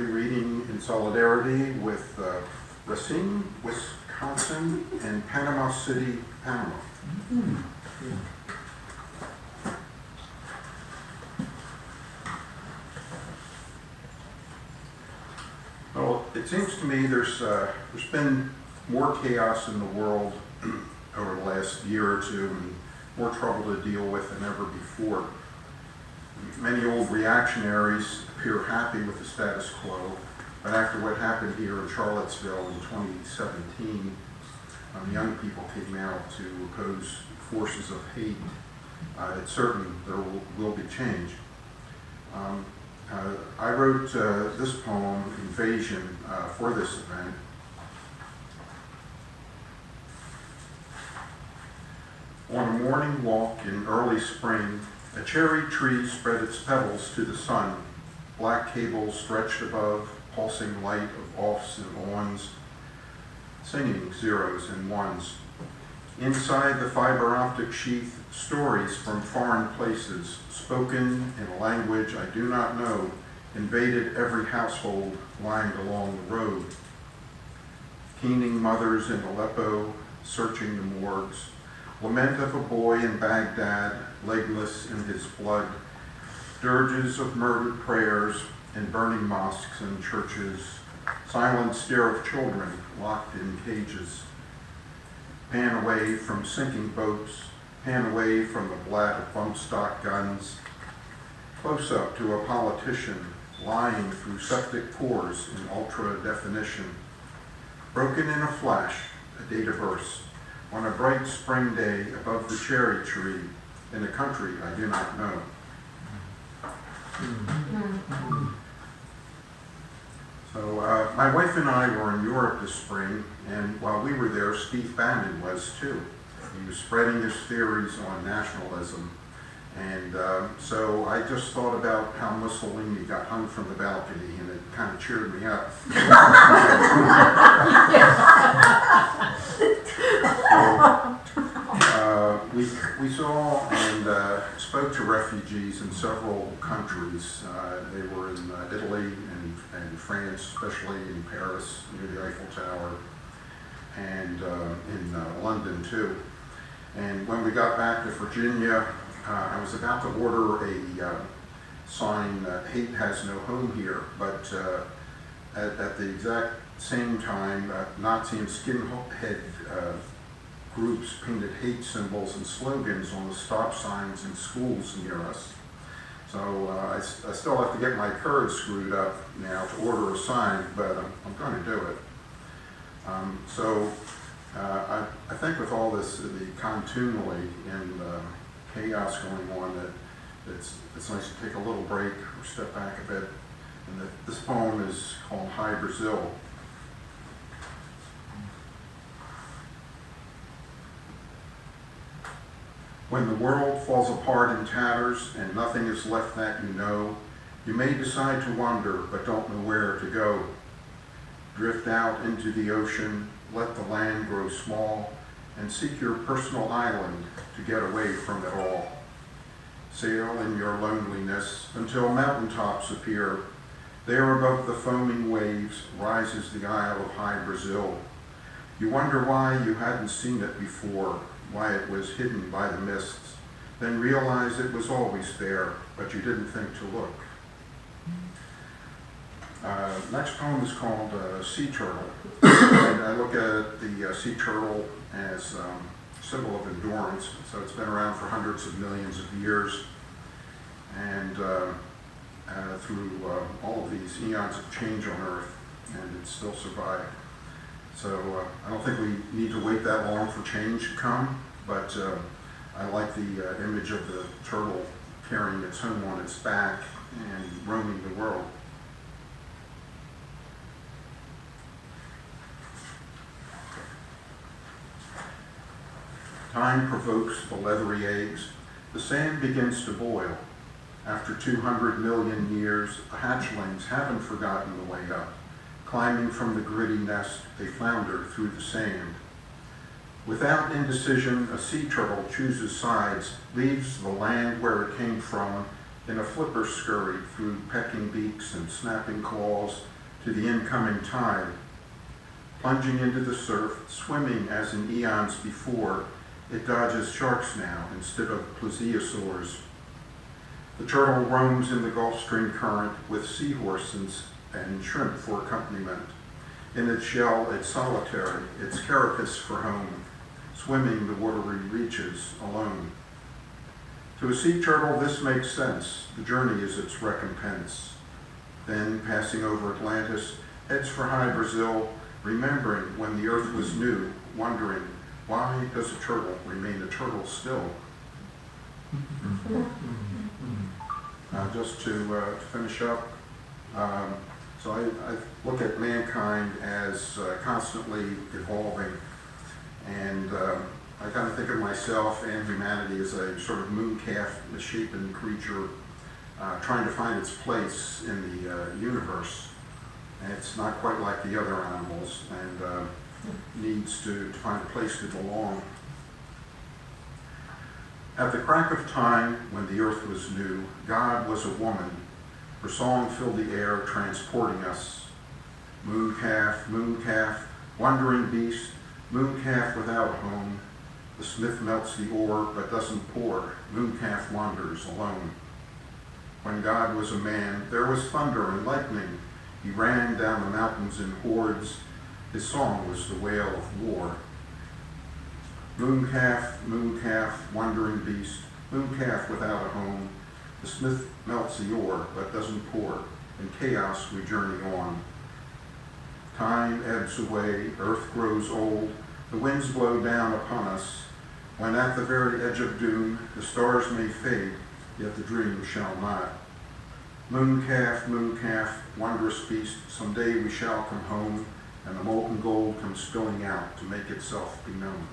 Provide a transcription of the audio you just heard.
be reading in solidarity with Racine, Wisconsin, and Panama City, Panama. Well, it seems to me there's been more chaos in the world over the last year or two, and more trouble to deal with than ever before. Many old reactionaries appear happy with the status quo, but after what happened here in Charlottesville in 2017, young people came out to oppose forces of hate. It's certain there will be change. I wrote this poem, Invasion, for this event. On a morning walk in early spring, a cherry tree spread its petals to the sun. Black cables stretched above, pulsing light of offs and ons, singing zeros and ones. Inside the fiber optic sheath, stories from foreign places, spoken in a language I do not know, invaded every household lying along the road. Keening mothers in Aleppo, searching the morgues. Lament of a boy in Baghdad, legless in his blood. Dirges of murdered prayers in burning mosques and churches. Silent stare of children locked in cages. Pan away from sinking boats, pan away from the blat of bump stock guns. Close up to a politician lying through septic pores in ultra definition. Broken in a flash, a data burst, on a bright spring day above the cherry tree in a country I do not know. So my wife and I were in Europe this spring, and while we were there, Steve Bannon was too. He was spreading his theories on nationalism, and so I just thought about how Mussolini got hung from the balcony, and it kind of cheered me up. We saw and spoke to refugees in several countries. They were in Italy and France, especially in Paris near the Eiffel Tower, and in London too. And when we got back to Virginia, I was about to order a sign, "Hate has no home here," but at the exact same time, Nazi and skinhead groups painted hate symbols and slogans on the stop signs in schools near us. So I still have to get my courage screwed up now to order a sign, but I'm going to do it. I think with all this, the contumely and chaos going on, that it's nice to take a little break or step back a bit. And this poem is called Hi Brazil. When the world falls apart in tatters and nothing is left that you know, you may decide to wander but don't know where to go. Drift out into the ocean, let the land grow small, and seek your personal island to get away from it all. Sail in your loneliness until mountaintops appear. There above the foaming waves rises the Isle of High Brazil. You wonder why you hadn't seen it before, why it was hidden by the mists, then realize it was always there, but you didn't think to look. Next poem is called Sea Turtle. And I look at the sea turtle as a symbol of endurance. So it's been around for hundreds of millions of years. And through all of these eons of change on Earth, and it's still survived. So I don't think we need to wait that long for change to come, but I like the image of the turtle carrying its home on its back and roaming the world. Time provokes the leathery eggs. The sand begins to boil. After 200 million years, the hatchlings haven't forgotten the way up. Climbing from the gritty nest, they flounder through the sand. Without indecision, a sea turtle chooses sides, leaves the land where it came from in a flipper scurry through pecking beaks and snapping claws, to the incoming tide, plunging into the surf, swimming as in eons before. It dodges sharks now instead of plesiosaurs. The turtle roams in the Gulf Stream current with seahorses and shrimp for accompaniment. In its shell, it's solitary, its carapace for home, swimming the watery reaches alone. To a sea turtle, this makes sense. The journey is its recompense. Then, passing over Atlantis, heads for high Brazil, remembering when the earth was new, wondering, why does a turtle remain a turtle still? Just to finish up, so I look at mankind as constantly evolving, and I kind of think of myself and humanity as a sort of mooncalf, misshapen creature trying to find its place in the universe. And it's not quite like the other animals, and needs to find a place to belong. At the crack of time, when the earth was new, God was a woman. Her song filled the air, transporting us. Mooncalf, mooncalf, wandering beast, mooncalf without a home. The smith melts the ore, but doesn't pour. Mooncalf wanders alone. When God was a man, there was thunder and lightning. He ran down the mountains in hordes. His song was the wail of war. Mooncalf, mooncalf, wandering beast, mooncalf without a home. The smith melts the ore, but doesn't pour. In chaos we journey on. Time ebbs away, earth grows old, the winds blow down upon us. When at the very edge of doom, the stars may fade, yet the dream shall not. Mooncalf, mooncalf, wondrous beast, someday we shall come home, and the molten gold comes spilling out to make itself be known.